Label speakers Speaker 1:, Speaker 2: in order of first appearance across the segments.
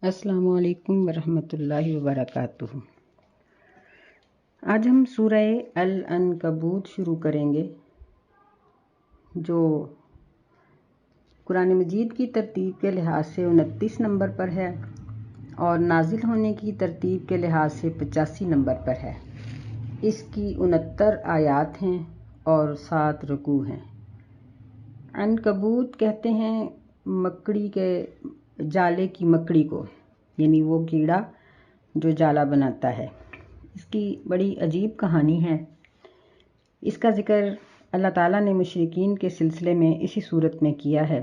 Speaker 1: السلام علیکم ورحمۃ اللہ وبرکاتہ۔ آج ہم سورہ العنکبوت شروع کریں گے، جو قرآن مجید کی ترتیب کے لحاظ سے 29 نمبر پر ہے اور نازل ہونے کی ترتیب کے لحاظ سے 85 نمبر پر ہے۔ اس کی 69 آیات ہیں اور 7 رکوع ہیں۔ عنکبوت کہتے ہیں مکڑی کے جالے کی مکڑی کو، یعنی وہ کیڑا جو جالا بناتا ہے۔ اس کی بڑی عجیب کہانی ہے۔ اس کا ذکر اللہ تعالیٰ نے مشرکین کے سلسلے میں اسی صورت میں کیا ہے۔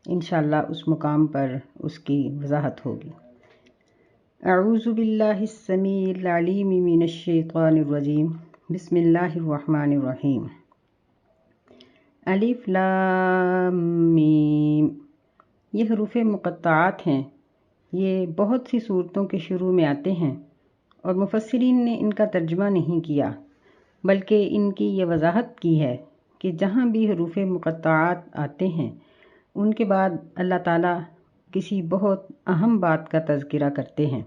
Speaker 1: انشاءاللہ اس مقام پر اس کی وضاحت ہوگی۔ اعوذ باللہ السمیع العلیم من الشیطان الرجیم، بسم اللہ الرحمن الرحیم۔ الف لام میم، یہ حروف مقطعات ہیں۔ یہ بہت سی صورتوں کے شروع میں آتے ہیں اور مفسرین نے ان کا ترجمہ نہیں کیا، بلکہ ان کی یہ وضاحت کی ہے کہ جہاں بھی حروف مقطعات آتے ہیں ان کے بعد اللہ تعالیٰ کسی بہت اہم بات کا تذکرہ کرتے ہیں۔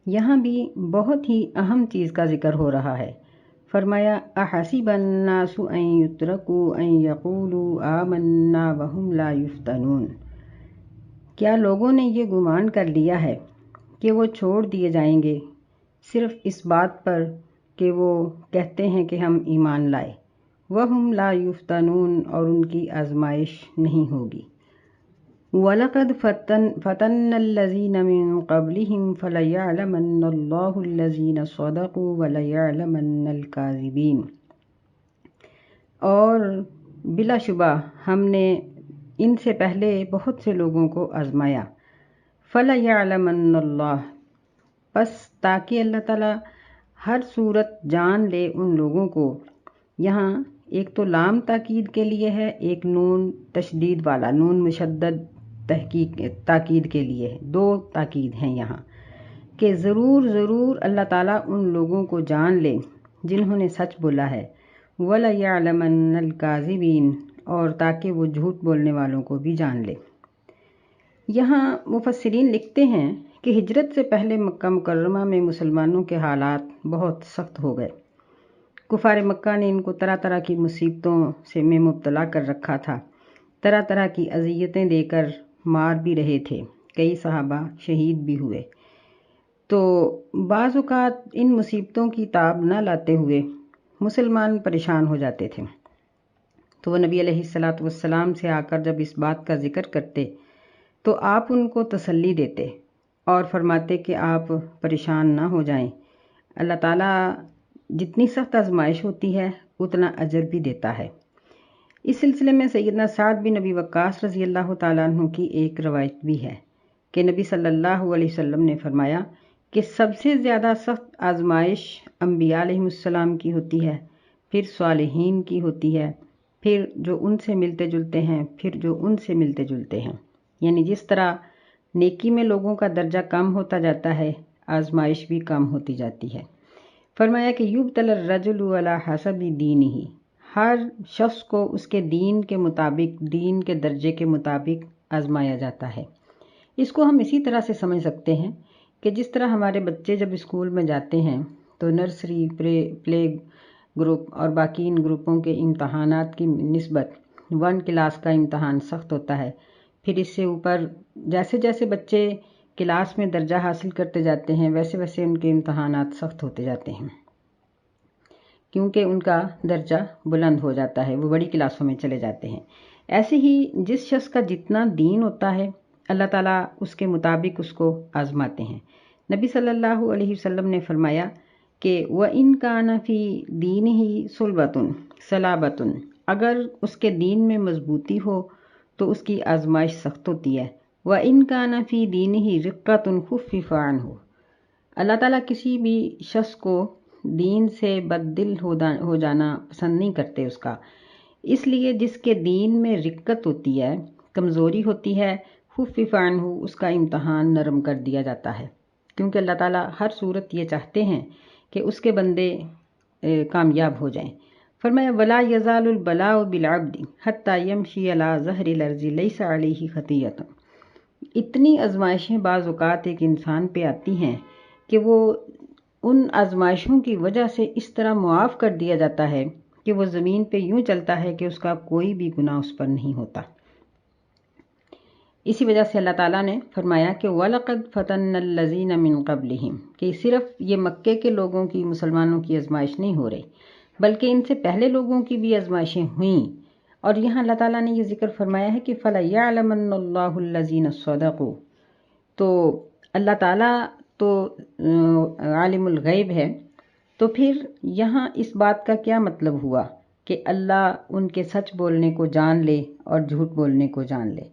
Speaker 1: یہاں بھی بہت ہی اہم چیز کا ذکر ہو رہا ہے۔ فرمایا احسب الناس ان یترکوا ان یقولوا آمنا وہم لا یفتنون، کیا لوگوں نے یہ گمان کر لیا ہے کہ وہ چھوڑ دیے جائیں گے صرف اس بات پر کہ وہ کہتے ہیں کہ ہم ایمان لائے، وہم لا یفتنون، اور ان کی آزمائش نہیں ہوگی۔ وَلَقَدْ فَتَنَّا الَّذِينَ مِن قَبْلِهِمْ فَلَيَعْلَمَنَّ اللَّهُ الَّذِينَ صَدَقُوا وَلَيَعْلَمَنَّ الْكَاذِبِينَ، اور بلا شبہ ہم نے ان سے پہلے بہت سے لوگوں کو آزمایا۔ فَلَيَعْلَمَنَّ اللَّهُ، پس تاکہ اللہ تعالیٰ ہر صورت جان لے ان لوگوں کو۔ یہاں ایک تو لام تاکید کے لیے ہے، ایک نون تشدید والا، نون مشدد تاکید کے لیے ہے۔ دو تاکید ہیں یہاں کہ ضرور ضرور اللہ تعالیٰ ان لوگوں کو جان لے جنہوں نے سچ بولا ہے، وَلَيَعْلَمَنَّ الْكَاذِبِينَ، اور تاکہ وہ جھوٹ بولنے والوں کو بھی جان لے۔ یہاں مفسرین لکھتے ہیں کہ ہجرت سے پہلے مکہ مکرمہ میں مسلمانوں کے حالات بہت سخت ہو گئے۔ کفار مکہ نے ان کو طرح طرح کی مصیبتوں سے میں مبتلا کر رکھا تھا، طرح طرح کی اذیتیں دے کر مار بھی رہے تھے، کئی صحابہ شہید بھی ہوئے۔ تو بعض اوقات ان مصیبتوں کی تاب نہ لاتے ہوئے مسلمان پریشان ہو جاتے تھے، تو وہ نبی علیہ السلام سے آ کر جب اس بات کا ذکر کرتے تو آپ ان کو تسلی دیتے اور فرماتے کہ آپ پریشان نہ ہو جائیں، اللہ تعالیٰ جتنی سخت آزمائش ہوتی ہے اتنا اجر بھی دیتا ہے۔ اس سلسلے میں سیدنا سعد بن ابی وقاص رضی اللہ تعالیٰ عنہ کی ایک روایت بھی ہے کہ نبی صلی اللہ علیہ وسلم نے فرمایا کہ سب سے زیادہ سخت آزمائش انبیاء علیہ السلام کی ہوتی ہے، پھر صالحین کی ہوتی ہے، پھر جو ان سے ملتے جلتے ہیں، پھر جو ان سے ملتے جلتے ہیں۔ یعنی جس طرح نیکی میں لوگوں کا درجہ کم ہوتا جاتا ہے، آزمائش بھی کم ہوتی جاتی ہے۔ فرمایا کہ یبتلی الرجل علی حسب دینہ، ہر شخص کو اس کے دین کے مطابق، دین کے درجے کے مطابق آزمایا جاتا ہے۔ اس کو ہم اسی طرح سے سمجھ سکتے ہیں کہ جس طرح ہمارے بچے جب اسکول میں جاتے ہیں تو نرسری، پلے گروپ اور باقی ان گروپوں کے امتحانات کی نسبت 1 کلاس کا امتحان سخت ہوتا ہے، پھر اس سے اوپر جیسے جیسے بچے کلاس میں درجہ حاصل کرتے جاتے ہیں ویسے ویسے ان کے امتحانات سخت ہوتے جاتے ہیں، کیونکہ ان کا درجہ بلند ہو جاتا ہے، وہ بڑی کلاسوں میں چلے جاتے ہیں۔ ایسے ہی جس شخص کا جتنا دین ہوتا ہے اللہ تعالیٰ اس کے مطابق اس کو آزماتے ہیں۔ نبی صلی اللہ علیہ وسلم نے فرمایا کہ وَإِن كَانَ فِي دِينِهِ صُلْبَةٌ صَلَابَةٌ، اگر اس کے دین میں مضبوطی ہو تو اس کی آزمائش سخت ہوتی ہے۔ وَإِن كَانَ فِي دِينِهِ رِقَّةٌ خُفِّفَ عَنْهُ، اللہ تعالیٰ کسی بھی شخص کو دین سے بد دل ہو جانا پسند نہیں کرتے اس کا، اس لیے جس کے دین میں رقت ہوتی ہے، کمزوری ہوتی ہے، خُفِّفَ عَنْهُ، اس کا امتحان نرم کر دیا جاتا ہے، کیونکہ اللہ تعالیٰ ہر صورت یہ چاہتے ہیں کہ اس کے بندے کامیاب ہو جائیں۔ فرمایا وَلَا يَزَالُ الْبَلَاءُ بِالْعَبْدِ حَتَّى يَمْشِيَ عَلَى ظَهْرِ الْأَرْضِ لَيْسَ عَلَيْهِ خَطِيئَةٌ، اتنی آزمائشیں بعض اوقات ایک انسان پہ آتی ہیں کہ وہ ان آزمائشوں کی وجہ سے اس طرح معاف کر دیا جاتا ہے کہ وہ زمین پہ یوں چلتا ہے کہ اس کا کوئی بھی گناہ اس پر نہیں ہوتا۔ اسی وجہ سے اللہ تعالیٰ نے فرمایا کہ وَلَقَدْ فَتَنَّا الَّذِينَ مِن قَبْلِهِمْ، کہ صرف یہ مکے کے لوگوں کی، مسلمانوں کی آزمائش نہیں ہو رہی، بلکہ ان سے پہلے لوگوں کی بھی آزمائشیں ہوئیں۔ اور یہاں اللہ تعالیٰ نے یہ ذکر فرمایا ہے کہ فَلَيَعْلَمَنَّ اللَّهُ الَّذِينَ صَدَقُوا، تو اللہ تعالیٰ تو عالم الغیب ہے، تو پھر یہاں اس بات کا کیا مطلب ہوا کہ اللہ ان کے سچ بولنے کو جان لے اور جھوٹ بولنے کو جان لے؟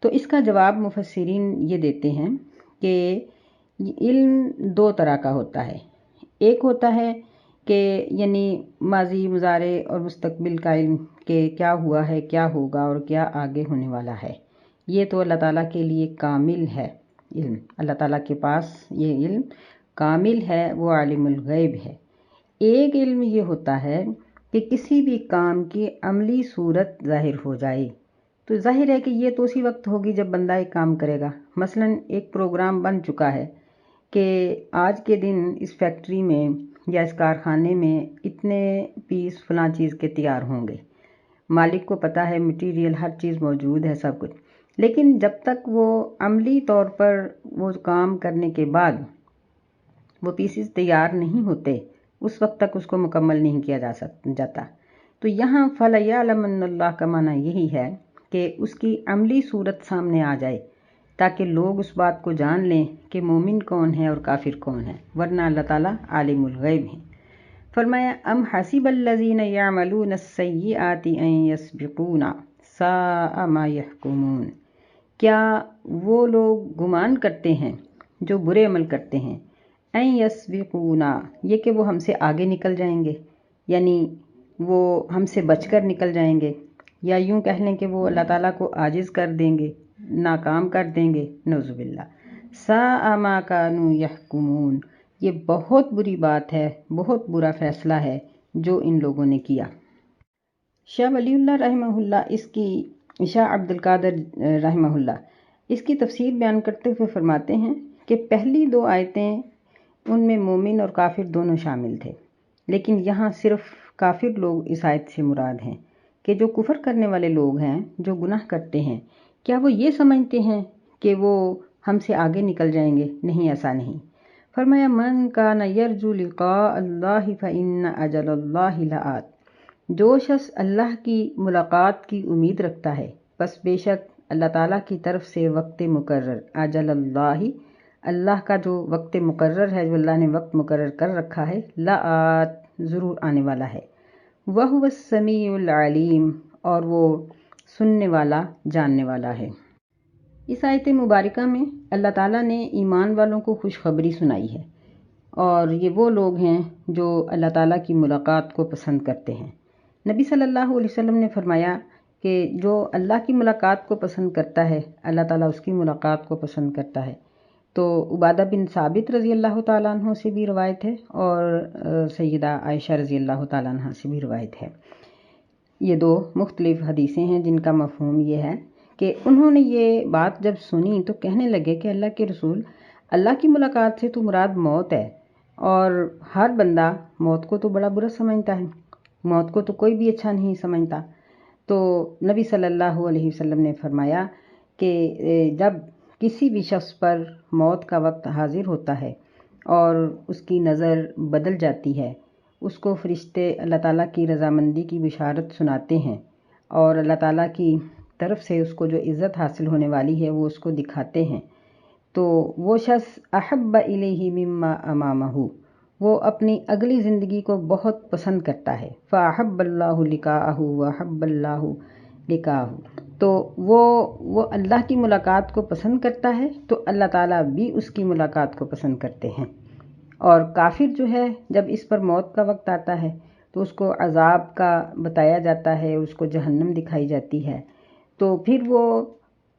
Speaker 1: تو اس کا جواب مفسرین یہ دیتے ہیں کہ علم دو طرح کا ہوتا ہے۔ ایک ہوتا ہے کہ یعنی ماضی، مضارع اور مستقبل کا علم، کہ کیا ہوا ہے، کیا ہوگا اور کیا آگے ہونے والا ہے، یہ تو اللہ تعالیٰ کے لیے کامل ہے علم، اللہ تعالیٰ کے پاس یہ علم کامل ہے، وہ عالم الغیب ہے۔ ایک علم یہ ہوتا ہے کہ کسی بھی کام کی عملی صورت ظاہر ہو جائے، تو ظاہر ہے کہ یہ تو اسی وقت ہوگی جب بندہ ایک کام کرے گا۔ مثلا ایک پروگرام بن چکا ہے کہ آج کے دن اس فیکٹری میں یا اس کارخانے میں اتنے پیس فلاں چیز کے تیار ہوں گے، مالک کو پتہ ہے، مٹیریل ہر چیز موجود ہے، سب کچھ، لیکن جب تک وہ عملی طور پر وہ کام کرنے کے بعد وہ پیسز تیار نہیں ہوتے، اس وقت تک اس کو مکمل نہیں کیا جاتا۔ تو یہاں فَلَيَعْلَمَنَّ اللَّهُ کا معنی یہی ہے کہ اس کی عملی صورت سامنے آ جائے تاکہ لوگ اس بات کو جان لیں کہ مومن کون ہے اور کافر کون ہے، ورنہ اللہ تعالیٰ عالم الغیب ہے۔ فرمایا ام حسب الذین یعملون السیئات ان یسبقونا ساء ما یحکمون، کیا وہ لوگ گمان کرتے ہیں جو برے عمل کرتے ہیں، ان یسبقونا، یہ کہ وہ ہم سے آگے نکل جائیں گے، یعنی وہ ہم سے بچ کر نکل جائیں گے، یا یوں کہہ لیں کہ وہ اللہ تعالیٰ کو عاجز کر دیں گے، ناکام کر دیں گے، نعوذ باللہ۔ ساء ما کانوا یحکمون، یہ بہت بری بات ہے، بہت برا فیصلہ ہے جو ان لوگوں نے کیا۔ شاہ ولی اللہ رحمہ اللہ، اس کی شاہ عبد القادر رحمہ اللہ، اس کی تفسیر بیان کرتے ہوئے فرماتے ہیں کہ پہلی دو آیتیں ان میں مومن اور کافر دونوں شامل تھے، لیکن یہاں صرف کافر لوگ اس آیت سے مراد ہیں، کہ جو کفر کرنے والے لوگ ہیں، جو گناہ کرتے ہیں، کیا وہ یہ سمجھتے ہیں کہ وہ ہم سے آگے نکل جائیں گے؟ نہیں، ایسا نہیں۔ فرمایا من کان یرجو لقاء اللہ فإن اجل اللہ لآت، جو شخص اللہ کی ملاقات کی امید رکھتا ہے، بس بے شک اللہ تعالیٰ کی طرف سے وقت مقرر، اجل اللہ، اللہ کا جو وقت مقرر ہے، جو اللہ نے وقت مقرر کر رکھا ہے، لآت، ضرور آنے والا ہے۔ وَهُوَ السَّمِيعُ الْعَلِيمُ، اور وہ سننے والا، جاننے والا ہے۔ اس آیت مبارکہ میں اللہ تعالیٰ نے ایمان والوں کو خوشخبری سنائی ہے، اور یہ وہ لوگ ہیں جو اللہ تعالیٰ کی ملاقات کو پسند کرتے ہیں۔ نبی صلی اللہ علیہ وسلم نے فرمایا کہ جو اللہ کی ملاقات کو پسند کرتا ہے، اللہ تعالیٰ اس کی ملاقات کو پسند کرتا ہے۔ تو عبادہ بن ثابت رضی اللہ تعالیٰ عنہ سے بھی روایت ہے، اور سیدہ عائشہ رضی اللہ تعالیٰ عنہ سے بھی روایت ہے۔ یہ دو مختلف حدیثیں ہیں جن کا مفہوم یہ ہے کہ انہوں نے یہ بات جب سنی تو کہنے لگے کہ اللہ کے رسول، اللہ کی ملاقات سے تو مراد موت ہے، اور ہر بندہ موت کو تو بڑا برا سمجھتا ہے، موت کو تو کوئی بھی اچھا نہیں سمجھتا۔ تو نبی صلی اللہ علیہ وسلم نے فرمایا کہ جب کسی بھی شخص پر موت کا وقت حاضر ہوتا ہے اور اس کی نظر بدل جاتی ہے، اس کو فرشتے اللہ تعالیٰ کی رضامندی کی بشارت سناتے ہیں، اور اللہ تعالیٰ کی طرف سے اس کو جو عزت حاصل ہونے والی ہے وہ اس کو دکھاتے ہیں، تو وہ شخص احب الیہ مما امامہ، وہ اپنی اگلی زندگی کو بہت پسند کرتا ہے۔ فاحب اللہ لقاءہ واحب اللہ لقاءہ، تو وہ اللہ کی ملاقات کو پسند کرتا ہے تو اللہ تعالیٰ بھی اس کی ملاقات کو پسند کرتے ہیں۔ اور کافر جو ہے، جب اس پر موت کا وقت آتا ہے تو اس کو عذاب کا بتایا جاتا ہے، اس کو جہنم دکھائی جاتی ہے، تو پھر وہ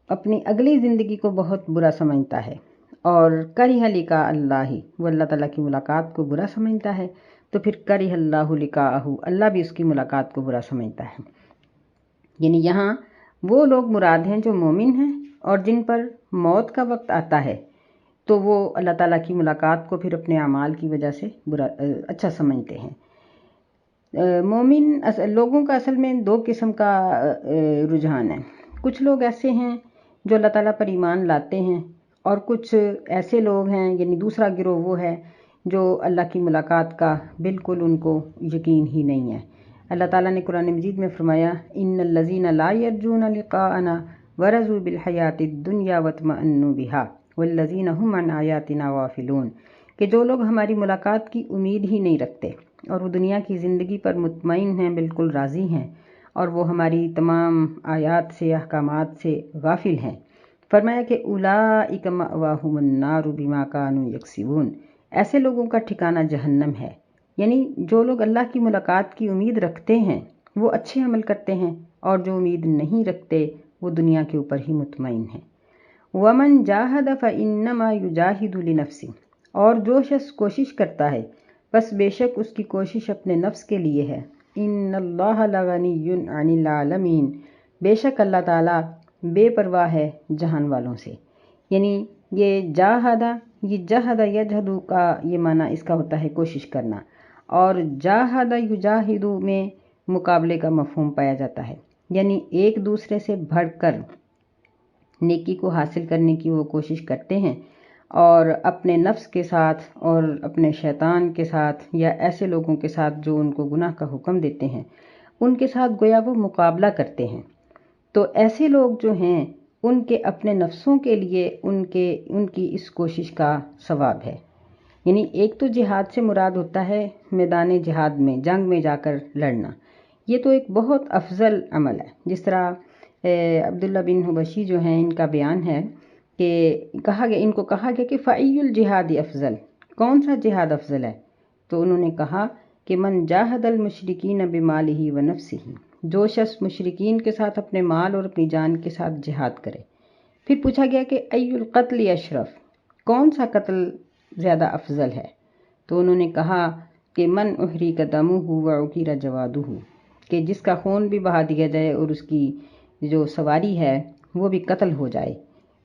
Speaker 1: اپنی اگلی زندگی کو بہت برا سمجھتا ہے، اور کرہ لقاء اللہ، وہ اللہ تعالیٰ کی ملاقات کو برا سمجھتا ہے، تو پھر کرہ اللہ لقاءہ، اللہ بھی اس کی ملاقات کو برا سمجھتا ہے۔ یعنی یہاں وہ لوگ مراد ہیں جو مومن ہیں اور جن پر موت کا وقت آتا ہے تو وہ اللہ تعالیٰ کی ملاقات کو پھر اپنے اعمال کی وجہ سے اچھا سمجھتے ہیں۔ مومن لوگوں کا اصل میں دو قسم کا رجحان ہے۔ کچھ لوگ ایسے ہیں جو اللہ تعالیٰ پر ایمان لاتے ہیں، اور کچھ ایسے لوگ ہیں، یعنی دوسرا گروہ وہ ہے جو اللہ کی ملاقات کا بالکل ان کو یقین ہی نہیں ہے۔ اللہ تعالیٰ نے قرآن مجید میں فرمایا ان الذین لا یرجون لقاءنا ورضوا بالحیاۃ الدنیا واطمأنوا بها والذین هم عن آیاتنا غافلون، کہ جو لوگ ہماری ملاقات کی امید ہی نہیں رکھتے اور وہ دنیا کی زندگی پر مطمئن ہیں، بالکل راضی ہیں، اور وہ ہماری تمام آیات سے، احکامات سے غافل ہیں۔ فرمایا کہ اولئک مأواہم النار بما کانوا یکسبون، ایسے لوگوں کا ٹھکانہ جہنم ہے۔ یعنی جو لوگ اللہ کی ملاقات کی امید رکھتے ہیں وہ اچھے عمل کرتے ہیں، اور جو امید نہیں رکھتے وہ دنیا کے اوپر ہی مطمئن ہیں۔ ومن جاہد فإنما یجاہد لنفسہ، اور جو شخص کوشش کرتا ہے بس بے شک اس کی کوشش اپنے نفس کے لیے ہے۔ ان اللہ لغنی عن العالمین، بے شک اللہ تعالیٰ بے پرواہ ہے جہان والوں سے۔ یعنی یہ جہد یجہد کا یہ معنی اس کا ہوتا ہے کوشش کرنا، اور جاہد یجاہد میں مقابلے کا مفہوم پایا جاتا ہے، یعنی ایک دوسرے سے بڑھ کر نیکی کو حاصل کرنے کی وہ کوشش کرتے ہیں، اور اپنے نفس کے ساتھ اور اپنے شیطان کے ساتھ یا ایسے لوگوں کے ساتھ جو ان کو گناہ کا حکم دیتے ہیں ان کے ساتھ گویا وہ مقابلہ کرتے ہیں۔ تو ایسے لوگ جو ہیں ان کے اپنے نفسوں کے لیے ان کی اس کوشش کا ثواب ہے۔ یعنی ایک تو جہاد سے مراد ہوتا ہے میدان جہاد میں، جنگ میں جا کر لڑنا، یہ تو ایک بہت افضل عمل ہے۔ جس طرح عبداللہ بن حبشی جو ہیں ان کا بیان ہے کہ ان کو کہا گیا کہ فأی الجہاد افضل، کون سا جہاد افضل ہے؟ تو انہوں نے کہا کہ من جاہد المشرکین بمالہ ونفسہ، جو شخص مشرکین کے ساتھ اپنے مال اور اپنی جان کے ساتھ جہاد کرے۔ پھر پوچھا گیا کہ ای القتل اشرف، کون سا قتل زیادہ افضل ہے؟ تو انہوں نے کہا کہ من احریق دمہ وعکر جوادہ، کہ جس کا خون بھی بہا دیا جائے اور اس کی جو سواری ہے وہ بھی قتل ہو جائے۔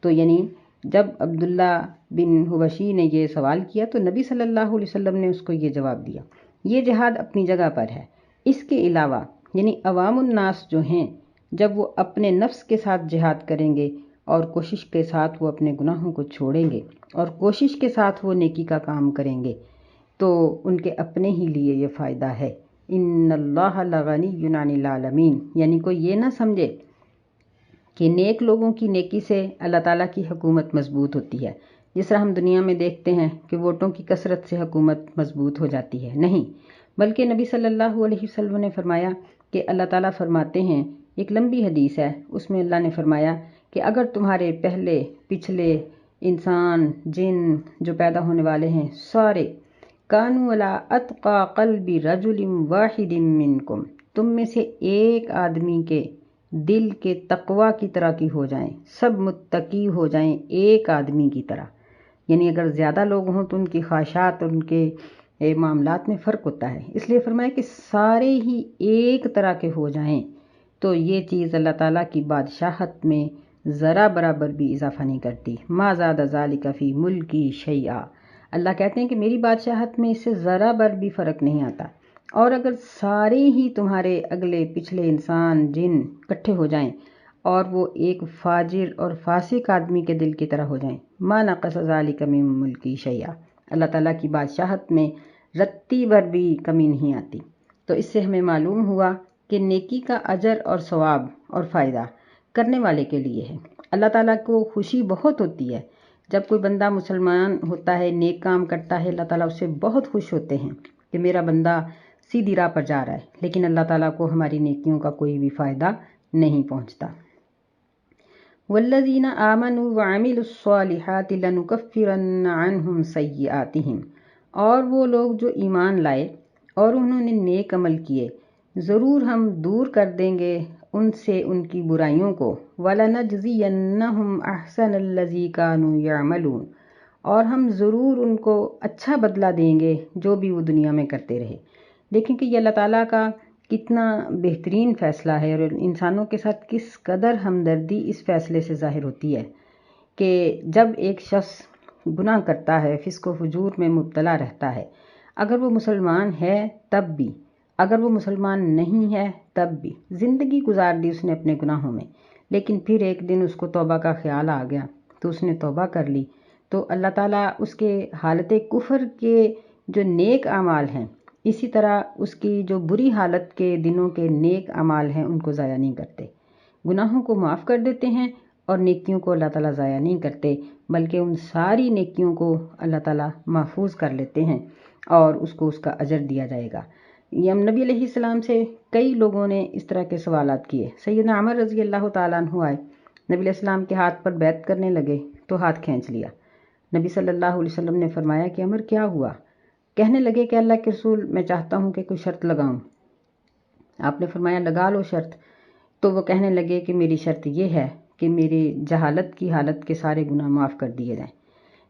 Speaker 1: تو یعنی جب عبداللہ بن حبشی نے یہ سوال کیا تو نبی صلی اللہ علیہ وسلم نے اس کو یہ جواب دیا۔ یہ جہاد اپنی جگہ پر ہے۔ اس کے علاوہ یعنی عوام الناس جو ہیں جب وہ اپنے نفس کے ساتھ جہاد کریں گے اور کوشش کے ساتھ وہ اپنے گناہوں کو چھوڑیں گے اور کوشش کے ساتھ وہ نیکی کا کام کریں گے تو ان کے اپنے ہی لیے یہ فائدہ ہے۔ ان اللہ لغنی عن العالمین، یعنی کوئی یہ نہ سمجھے کہ نیک لوگوں کی نیکی سے اللہ تعالیٰ کی حکومت مضبوط ہوتی ہے، جس طرح ہم دنیا میں دیکھتے ہیں کہ ووٹوں کی کثرت سے حکومت مضبوط ہو جاتی ہے۔ نہیں، بلکہ نبی صلی اللہ علیہ وسلم نے فرمایا کہ اللہ تعالیٰ فرماتے ہیں، ایک لمبی حدیث ہے، اس میں اللہ نے فرمایا کہ اگر تمہارے پہلے پچھلے انسان جن جو پیدا ہونے والے ہیں سارے کانوا علی اتقی قلب رجل واحد منکم، تم میں سے ایک آدمی کے دل کے تقوی کی طرح کی ہو جائیں، سب متقی ہو جائیں ایک آدمی کی طرح، یعنی اگر زیادہ لوگ ہوں تو ان کی خواہشات اور ان کے معاملات میں فرق ہوتا ہے، اس لیے فرمایا کہ سارے ہی ایک طرح کے ہو جائیں تو یہ چیز اللہ تعالیٰ کی بادشاہت میں ذرا برابر بھی اضافہ نہیں کرتی۔ ما زاد ذالک فی ملکی شیئا، اللہ کہتے ہیں کہ میری بادشاہت میں اس سے ذرا بر بھی فرق نہیں آتا۔ اور اگر سارے ہی تمہارے اگلے پچھلے انسان جن اکٹھے ہو جائیں اور وہ ایک فاجر اور فاسق آدمی کے دل کی طرح ہو جائیں، ما نقص ذالک من ملکی شیئا، اللہ تعالیٰ کی بادشاہت میں رتی بھر بھی کمی نہیں آتی۔ تو اس سے ہمیں معلوم ہوا کہ نیکی کا اجر اور ثواب اور فائدہ کرنے والے کے لیے ہے۔ اللہ تعالیٰ کو خوشی بہت ہوتی ہے جب کوئی بندہ مسلمان ہوتا ہے، نیک کام کرتا ہے، اللہ تعالیٰ اس سے بہت خوش ہوتے ہیں کہ میرا بندہ سیدھی راہ پر جا رہا ہے، لیکن اللہ تعالیٰ کو ہماری نیکیوں کا کوئی بھی فائدہ نہیں پہنچتا۔ والذین آمنوا وعملوا الصالحات لنکفرن عنہم سیئاتہم، اور وہ لوگ جو ایمان لائے اور انہوں نے نیک عمل کیے ضرور ہم دور کر دیں گے ان سے ان کی برائیوں کو، وَلَنَجْزِيَنَّهُمْ أَحْسَنَ الَّذِي كَانُوا يَعْمَلُونَ، اور ہم ضرور ان کو اچھا بدلہ دیں گے جو بھی وہ دنیا میں کرتے رہے۔ دیکھیں کہ یہ اللہ تعالیٰ کا کتنا بہترین فیصلہ ہے، اور انسانوں کے ساتھ کس قدر ہمدردی اس فیصلے سے ظاہر ہوتی ہے کہ جب ایک شخص گناہ کرتا ہے، فسق و فجور میں مبتلا رہتا ہے، اگر وہ مسلمان ہے تب بھی، اگر وہ مسلمان نہیں ہے تب بھی، زندگی گزار دی اس نے اپنے گناہوں میں، لیکن پھر ایک دن اس کو توبہ کا خیال آ گیا تو اس نے توبہ کر لی، تو اللہ تعالیٰ اس کے حالت کفر کے جو نیک اعمال ہیں، اسی طرح اس کی جو بری حالت کے دنوں کے نیک اعمال ہیں ان کو ضائع نہیں کرتے، گناہوں کو معاف کر دیتے ہیں، اور نیکیوں کو اللہ تعالیٰ ضائع نہیں کرتے، بلکہ ان ساری نیکیوں کو اللہ تعالیٰ محفوظ کر لیتے ہیں اور اس کو اس کا اجر دیا جائے گا۔ یہ نبی علیہ السلام سے کئی لوگوں نے اس طرح کے سوالات کیے۔ سیدنا عمر رضی اللہ تعالیٰ عنہ آئے، نبی علیہ السلام کے ہاتھ پر بیعت کرنے لگے تو ہاتھ کھینچ لیا۔ نبی صلی اللہ علیہ وسلم نے فرمایا کہ عمر کیا ہوا؟ کہنے لگے کہ اللہ کے رسول، میں چاہتا ہوں کہ کوئی شرط لگاؤں۔ آپ نے فرمایا لگا لو شرط۔ تو وہ کہنے لگے کہ میری شرط یہ ہے کہ میری جہالت کی حالت کے سارے گناہ معاف کر دیے جائیں۔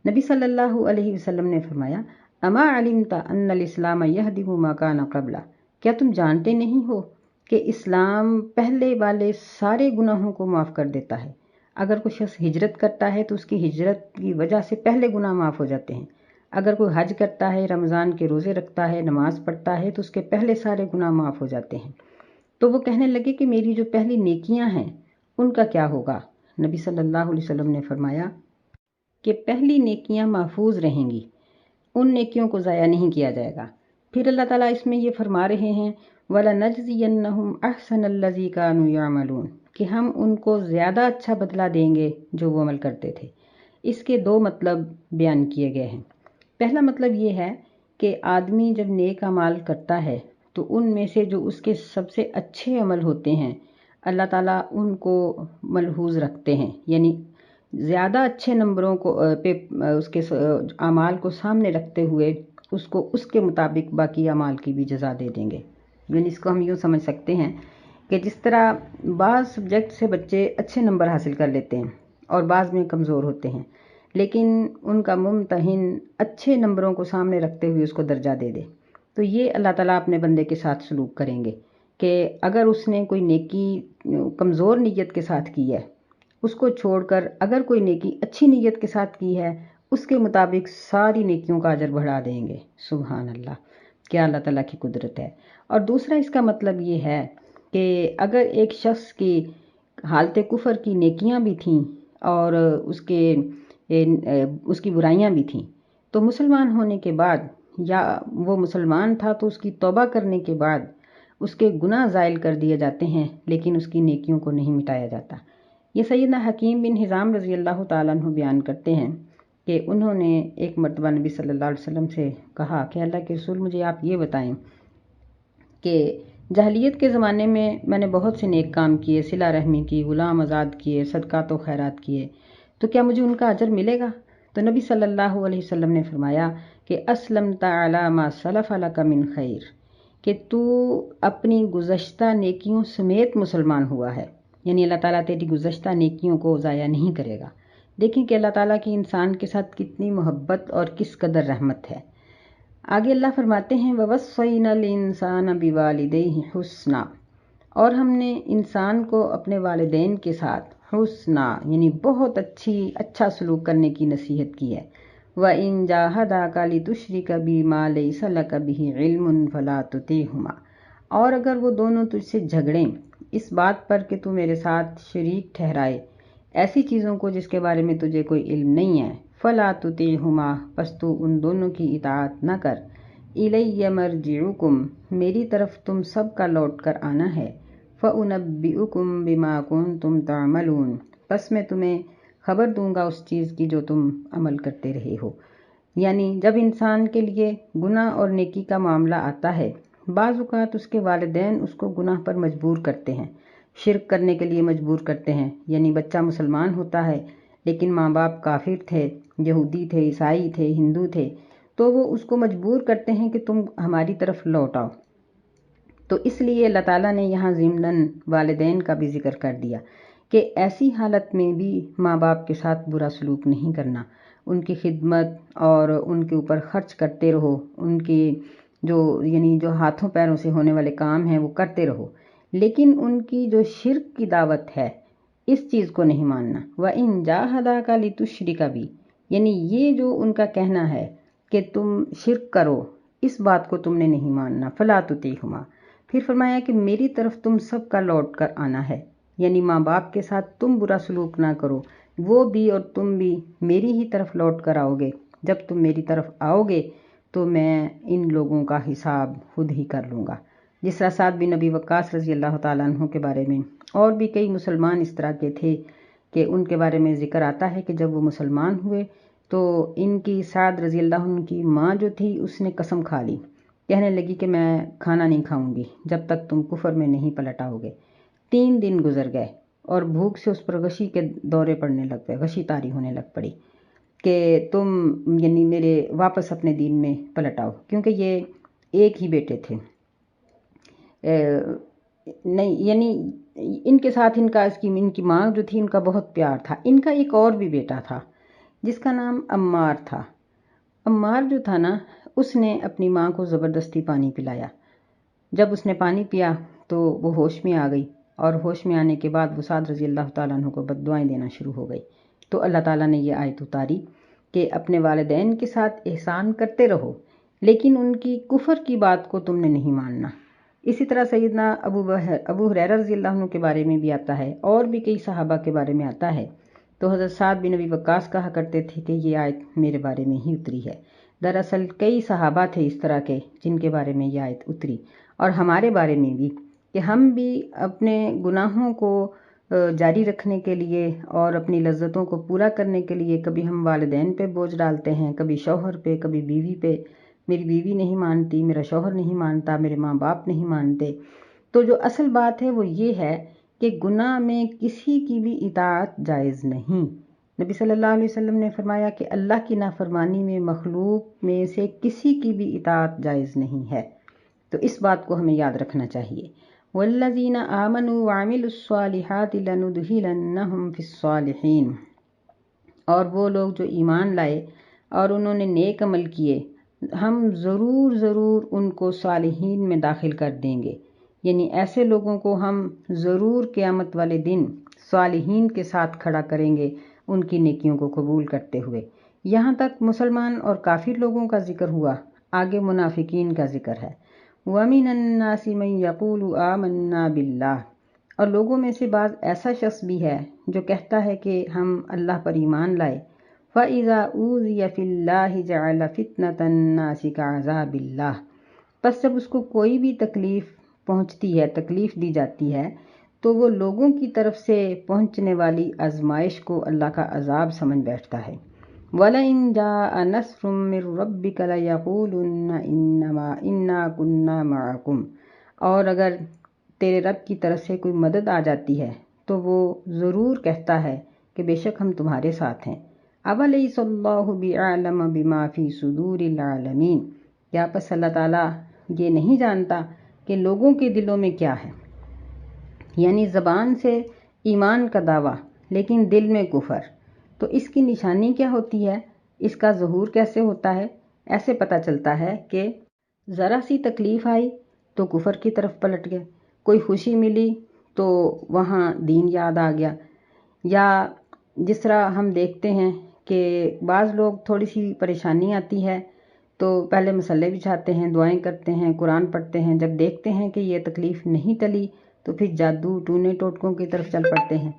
Speaker 1: نبی صلی اللہ علیہ وسلم نے فرمایا اما علمت ان الاسلام یہدم ما کان قبلہ، کیا تم جانتے نہیں ہو کہ اسلام پہلے والے سارے گناہوں کو معاف کر دیتا ہے؟ اگر کوئی شخص ہجرت کرتا ہے تو اس کی ہجرت کی وجہ سے پہلے گناہ معاف ہو جاتے ہیں، اگر کوئی حج کرتا ہے، رمضان کے روزے رکھتا ہے، نماز پڑھتا ہے تو اس کے پہلے سارے گناہ معاف ہو جاتے ہیں۔ تو وہ کہنے لگے کہ میری جو پہلی نیکیاں ہیں ان کا کیا ہوگا؟ نبی صلی اللہ علیہ وسلم نے فرمایا کہ پہلی نیکیاں محفوظ رہیں گی، ان نیکیوں کو ضائع نہیں کیا جائے گا۔ پھر اللہ تعالیٰ اس میں یہ فرما رہے ہیں وَلَنَجْزِيَنَّهُمْ أَحْسَنَ الَّذِي كَانُوا يَعْمَلُونَ، کہ ہم ان کو زیادہ اچھا بدلہ دیں گے جو وہ عمل کرتے تھے۔ اس کے دو مطلب بیان کیے گئے ہیں۔ پہلا مطلب یہ ہے کہ آدمی جب نیک اعمال کرتا ہے تو ان میں سے جو اس کے سب سے اچھے عمل ہوتے ہیں اللہ تعالیٰ ان کو ملحوظ رکھتے ہیں، یعنی زیادہ اچھے نمبروں کو پہ اس کے اعمال کو سامنے رکھتے ہوئے اس کو اس کے مطابق باقی اعمال کی بھی جزا دے دیں گے۔ یعنی اس کو ہم یوں سمجھ سکتے ہیں کہ جس طرح بعض سبجیکٹ سے بچے اچھے نمبر حاصل کر لیتے ہیں اور بعض میں کمزور ہوتے ہیں، لیکن ان کا ممتحن اچھے نمبروں کو سامنے رکھتے ہوئے اس کو درجہ دے دے، تو یہ اللہ تعالیٰ اپنے بندے کے ساتھ سلوک کریں گے کہ اگر اس نے کوئی نیکی کمزور نیت کے ساتھ کی ہے، اس کو چھوڑ کر اگر کوئی نیکی اچھی نیت کے ساتھ کی ہے اس کے مطابق ساری نیکیوں کا اجر بڑھا دیں گے۔ سبحان اللہ، کیا اللہ تعالیٰ کی قدرت ہے۔ اور دوسرا اس کا مطلب یہ ہے کہ اگر ایک شخص کی حالت کفر کی نیکیاں بھی تھیں اور اس کی برائیاں بھی تھیں، تو مسلمان ہونے کے بعد، یا وہ مسلمان تھا تو اس کی توبہ کرنے کے بعد اس کے گناہ زائل کر دیے جاتے ہیں، لیکن اس کی نیکیوں کو نہیں مٹایا جاتا۔ یہ سیدنا حکیم بن حزام رضی اللہ تعالیٰ عنہ بیان کرتے ہیں کہ انہوں نے ایک مرتبہ نبی صلی اللہ علیہ وسلم سے کہا کہ اللہ کے رسول، مجھے آپ یہ بتائیں کہ جاہلیت کے زمانے میں نے بہت سے نیک کام کیے، صلہ رحمی کی، غلام آزاد کیے، صدقات و خیرات کیے، تو کیا مجھے ان کا اجر ملے گا؟ تو نبی صلی اللہ علیہ وسلم نے فرمایا کہ اسلمت علی ما سلف لک من خیر، کہ تو اپنی گزشتہ نیکیوں سمیت مسلمان ہوا ہے، یعنی اللہ تعالیٰ تیری گزشتہ نیکیوں کو ضائع نہیں کرے گا۔ دیکھیں کہ اللہ تعالیٰ کی انسان کے ساتھ کتنی محبت اور کس قدر رحمت ہے۔ آگے اللہ فرماتے ہیں وَوَصَّيْنَا الْإِنسَانَ بِوَالِدَيْهِ حُسْنًا، اور ہم نے انسان کو اپنے والدین کے ساتھ حسنا، یعنی بہت اچھا سلوک کرنے کی نصیحت کی ہے۔ وَإِن جَاهَدَاكَ لِتُشْرِكَ بِي مَا لَيْسَ لَكَ بِهِ عِلْمٌ فَلَا تُطِعْهُمَا، اور اگر وہ دونوں تجھ سے جھگڑیں اس بات پر کہ تو میرے ساتھ شریک ٹھہرائے ایسی چیزوں کو جس کے بارے میں تجھے کوئی علم نہیں ہے، فَلَا تُطِعْهُمَا، پس تو ان دونوں کی اطاعت نہ کر۔ إِلَيَّ مَرْجِعُكُمْ، میری طرف تم سب کا لوٹ کر آنا ہے۔ فَأُنَبِّئُكُمْ بِمَا كُنْتُمْ تَعْمَلُونَ، پس میں تمہیں خبر دوں گا اس چیز کی جو تم عمل کرتے رہے ہو۔ یعنی جب انسان کے لیے گناہ اور نیکی کا معاملہ آتا ہے، بعض اوقات اس کے والدین اس کو گناہ پر مجبور کرتے ہیں، شرک کرنے کے لیے مجبور کرتے ہیں، یعنی بچہ مسلمان ہوتا ہے لیکن ماں باپ کافر تھے، یہودی تھے، عیسائی تھے، ہندو تھے، تو وہ اس کو مجبور کرتے ہیں کہ تم ہماری طرف لوٹ آؤ۔ تو اس لیے اللہ تعالیٰ نے یہاں ضمناً والدین کا بھی ذکر کر دیا کہ ایسی حالت میں بھی ماں باپ کے ساتھ برا سلوک نہیں کرنا، ان کی خدمت اور ان کے اوپر خرچ کرتے رہو، ان کی جو ہاتھوں پیروں سے ہونے والے کام ہیں وہ کرتے رہو، لیکن ان کی جو شرک کی دعوت ہے اس چیز کو نہیں ماننا۔ وَإِن جَاهَدَاكَ لِتُشْرِكَ بِي، یعنی یہ جو ان کا کہنا ہے کہ تم شرک کرو، اس بات کو تم نے نہیں ماننا۔ فَلَا تُطِعْهُمَا، پھر فرمایا کہ میری طرف تم سب کا لوٹ کر آنا ہے، یعنی ماں باپ کے ساتھ تم برا سلوک نہ کرو، وہ بھی اور تم بھی میری ہی طرف لوٹ کر آؤ گے۔ جب تم میری طرف آؤ گے تو میں ان لوگوں کا حساب خود ہی کر لوں گا۔ جس طرح سعد بن ابی وقاص رضی اللہ تعالیٰ عنہ کے بارے میں اور بھی کئی مسلمان اس طرح کے تھے کہ ان کے بارے میں ذکر آتا ہے کہ جب وہ مسلمان ہوئے تو ان کی سعد رضی اللہ عنہ کی ماں جو تھی اس نے قسم کھا لی، کہنے لگی کہ میں کھانا نہیں کھاؤں گی جب تک تم کفر میں نہیں پلٹ آؤ گے۔ 3 دن گزر گئے اور بھوک سے اس پر غشی کے دورے پڑنے لگ گئے، غشی طاری ہونے لگ پڑی کہ تم یعنی میرے واپس اپنے دین میں پلٹ آؤ، کیونکہ یہ ایک ہی بیٹے تھے، نہیں یعنی ان کے ساتھ ان کی ماں جو تھی ان کا بہت پیار تھا۔ ان کا ایک اور بھی بیٹا تھا جس کا نام عمار تھا۔ عمار جو تھا نا، اس نے اپنی ماں کو زبردستی پانی پلایا۔ جب اس نے پانی پیا تو وہ ہوش میں آ گئی، اور ہوش میں آنے کے بعد وہ سعد رضی اللہ تعالیٰ عنہ کو بد دعائیں دینا شروع ہو گئی۔ تو اللہ تعالیٰ نے یہ آیت اتاری کہ اپنے والدین کے ساتھ احسان کرتے رہو، لیکن ان کی کفر کی بات کو تم نے نہیں ماننا۔ اسی طرح سیدنا ابو ہریرہ رضی اللہ عنہ کے بارے میں بھی آتا ہے، اور بھی کئی صحابہ کے بارے میں آتا ہے۔ تو حضرت سعد بن ابی وقاص کہا کرتے تھے کہ یہ آیت میرے بارے میں ہی اتری ہے۔ دراصل کئی صحابہ تھے اس طرح کے جن کے بارے میں یہ آیت اتری، اور ہمارے بارے میں بھی، کہ ہم بھی اپنے گناہوں کو جاری رکھنے کے لیے اور اپنی لذتوں کو پورا کرنے کے لیے کبھی ہم والدین پہ بوجھ ڈالتے ہیں، کبھی شوہر پہ، کبھی بیوی پہ۔ میری بیوی نہیں مانتی، میرا شوہر نہیں مانتا، میرے ماں باپ نہیں مانتے۔ تو جو اصل بات ہے وہ یہ ہے کہ گناہ میں کسی کی بھی اطاعت جائز نہیں۔ نبی صلی اللہ علیہ وسلم نے فرمایا کہ اللہ کی نافرمانی میں مخلوق میں سے کسی کی بھی اطاعت جائز نہیں ہے۔ تو اس بات کو ہمیں یاد رکھنا چاہیے۔ والذین آمنوا وعملوا الصالحات لندخلنہم فی الصالحین، اور وہ لوگ جو ایمان لائے اور انہوں نے نیک عمل کیے، ہم ضرور ان کو صالحین میں داخل کر دیں گے، یعنی ایسے لوگوں کو ہم ضرور قیامت والے دن صالحین کے ساتھ کھڑا کریں گے، ان کی نیکیوں کو قبول کرتے ہوئے۔ یہاں تک مسلمان اور کافر لوگوں کا ذکر ہوا، آگے منافقین کا ذکر ہے۔ وَمِنَ النَّاسِ مَن يَقُولُ آمَنَّا بِاللَّهِ، اور لوگوں میں سے بعض ایسا شخص بھی ہے جو کہتا ہے کہ ہم اللہ پر ایمان لائے۔ فَإِذَا أُوذِيَ فِي اللَّهِ جَعَلَ فِتْنَةَ النَّاسِ كَعَذَابِ اللَّهِ، بس جب اس کو کوئی بھی تکلیف پہنچتی ہے، تکلیف دی جاتی ہے، تو وہ لوگوں کی طرف سے پہنچنے والی آزمائش کو اللہ کا عذاب سمجھ بیٹھتا ہے۔ وَلَئِن جَاءَ نَصْرٌ مِّن رَّبِّكَ لَيَقُولُنَّ إِنَّا كُنَّا مَعَكُمْ، اور اگر تیرے رب کی طرف سے کوئی مدد آ جاتی ہے تو وہ ضرور کہتا ہے کہ بے شک ہم تمہارے ساتھ ہیں۔ أَوَلَيْسَ اللَّهُ بِأَعْلَمَ بِمَا فِي صُدُورِ الْعَالَمِينَ، کیا پس اللہ تعالیٰ یہ نہیں جانتا کہ لوگوں کے دلوں میں کیا ہے؟ یعنی زبان سے ایمان کا دعویٰ لیکن دل میں کفر، تو اس کی نشانی کیا ہوتی ہے؟ اس کا ظہور کیسے ہوتا ہے؟ ایسے پتہ چلتا ہے کہ ذرا سی تکلیف آئی تو کفر کی طرف پلٹ گئے، کوئی خوشی ملی تو وہاں دین یاد آ گیا، یا جس طرح ہم دیکھتے ہیں کہ بعض لوگ تھوڑی سی پریشانی آتی ہے تو پہلے مصلے بچھاتے ہیں، دعائیں کرتے ہیں، قرآن پڑھتے ہیں، جب دیکھتے ہیں کہ یہ تکلیف نہیں ٹلی تو پھر جادو ٹونے ٹوٹکوں کی طرف چل پڑتے ہیں،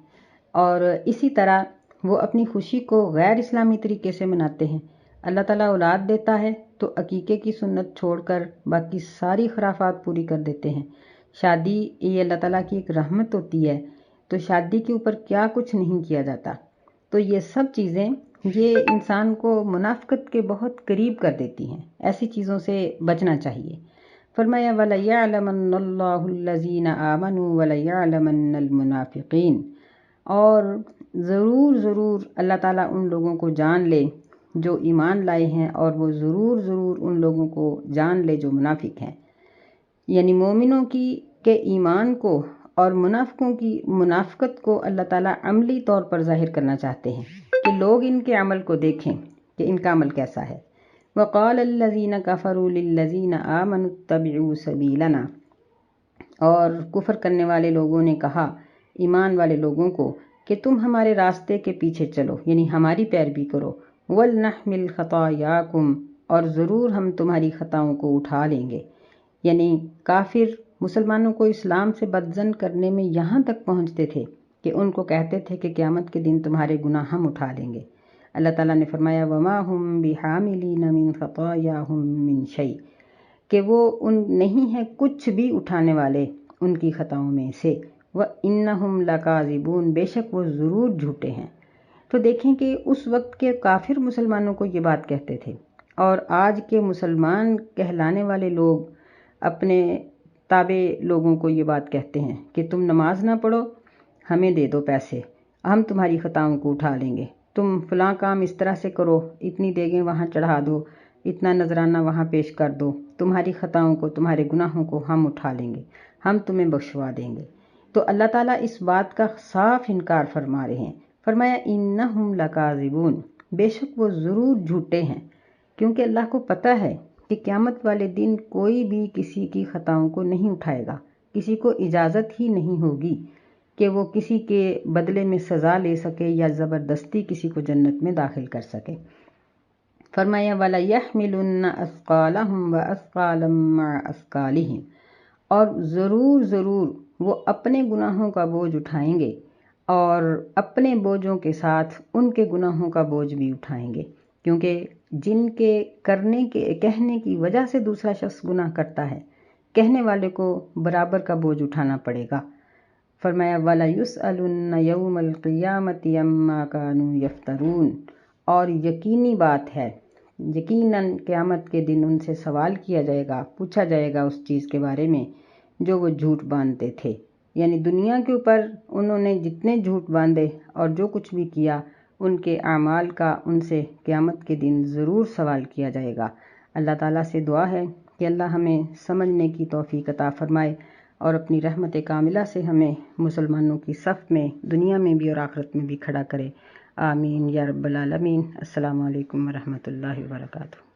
Speaker 1: اور اسی طرح وہ اپنی خوشی کو غیر اسلامی طریقے سے مناتے ہیں۔ اللہ تعالیٰ اولاد دیتا ہے تو عقیقے کی سنت چھوڑ کر باقی ساری خرافات پوری کر دیتے ہیں۔ شادی یہ اللہ تعالیٰ کی ایک رحمت ہوتی ہے، تو شادی کے اوپر کیا کچھ نہیں کیا جاتا۔ تو یہ سب چیزیں یہ انسان کو منافقت کے بہت قریب کر دیتی ہیں، ایسی چیزوں سے بچنا چاہیے۔ فرمایا وَلَيَعْلَمَنَّ اللَّهُ الَّذِينَ آمَنُوا وَلَيَعْلَمَنَّ الْمُنَافِقِينَ، اور ضرور اللہ تعالیٰ ان لوگوں کو جان لے جو ایمان لائے ہیں، اور وہ ضرور ان لوگوں کو جان لے جو منافق ہیں۔ یعنی مومنوں کی کے ایمان کو اور منافقوں کی منافقت کو اللہ تعالیٰ عملی طور پر ظاہر کرنا چاہتے ہیں کہ لوگ ان کے عمل کو دیکھیں کہ ان کا عمل کیسا ہے۔ وقال الذین کفروا للذین آمنوا اتبعوا سبیلنا، اور کفر کرنے والے لوگوں نے کہا ایمان والے لوگوں کو کہ تم ہمارے راستے کے پیچھے چلو، یعنی ہماری پیروی کرو، وَلْنَحْمِلْ خَطَايَاكُمْ، اور ضرور ہم تمہاری خطاؤں کو اٹھا لیں گے۔ یعنی کافر مسلمانوں کو اسلام سے بدظن کرنے میں یہاں تک پہنچتے تھے کہ ان کو کہتے تھے کہ قیامت کے دن تمہارے گناہ ہم اٹھا لیں گے۔ اللہ تعالیٰ نے فرمایا وَمَا هُمْ بِحَامِلِينَ مِنْ خَطَايَاهُمْ مِنْ شَيْءٍ، کہ وہ نہیں ہے کچھ بھی اٹھانے والے ان کی خطاؤں میں سے، وَإِنَّهُمْ لَكَاذِبُونَ، بے شک وہ ضرور جھوٹے ہیں۔ تو دیکھیں کہ اس وقت کے کافر مسلمانوں کو یہ بات کہتے تھے، اور آج کے مسلمان کہلانے والے لوگ اپنے تابع لوگوں کو یہ بات کہتے ہیں کہ تم نماز نہ پڑھو، ہمیں دے دو پیسے، ہم تمہاری خطاؤں کو اٹھا لیں گے، تم فلاں کام اس طرح سے کرو، اتنی دیگیں وہاں چڑھا دو، اتنا نذرانہ وہاں پیش کر دو، تمہاری خطاؤں کو تمہارے گناہوں کو ہم اٹھا لیں گے، ہم تمہیں بخشوا دیں گے۔ تو اللہ تعالیٰ اس بات کا صاف انکار فرما رہے ہیں، فرمایا انہم لکاذبون، بے شک وہ ضرور جھوٹے ہیں، کیونکہ اللہ کو پتہ ہے کہ قیامت والے دن کوئی بھی کسی کی خطاؤں کو نہیں اٹھائے گا، کسی کو اجازت ہی نہیں ہوگی کہ وہ کسی کے بدلے میں سزا لے سکے یا زبردستی کسی کو جنت میں داخل کر سکے۔ فرمایا وَلَيَحْمِلُنَّ أَثْقَالَهُمْ وَأَثْقَالًا مَعَ أَثْقَالِهِمْ، اور ضرور ضرور وہ اپنے گناہوں کا بوجھ اٹھائیں گے اور اپنے بوجھوں کے ساتھ ان کے گناہوں کا بوجھ بھی اٹھائیں گے، کیونکہ جن کے کہنے کی وجہ سے دوسرا شخص گناہ کرتا ہے، کہنے والے کو برابر کا بوجھ اٹھانا پڑے گا۔ فرمایا وَلَيُسْأَلُنَّ يَوْمَ الْقِيَامَةِ عَمَّا كَانُوا يَفْتَرُونَ، اور یقینی بات ہے، یقیناً قیامت کے دن ان سے سوال کیا جائے گا، پوچھا جائے گا اس چیز کے بارے میں جو وہ جھوٹ باندھتے تھے۔ یعنی دنیا کے اوپر انہوں نے جتنے جھوٹ باندھے اور جو کچھ بھی کیا، ان کے اعمال کا ان سے قیامت کے دن ضرور سوال کیا جائے گا۔ اللہ تعالیٰ سے دعا ہے کہ اللہ ہمیں سمجھنے کی توفیق عطا فرمائے اور اپنی رحمت کاملہ سے ہمیں مسلمانوں کی صف میں دنیا میں بھی اور آخرت میں بھی کھڑا کرے۔ آمین یا رب العالمین۔ السلام علیکم ورحمۃ اللہ وبرکاتہ۔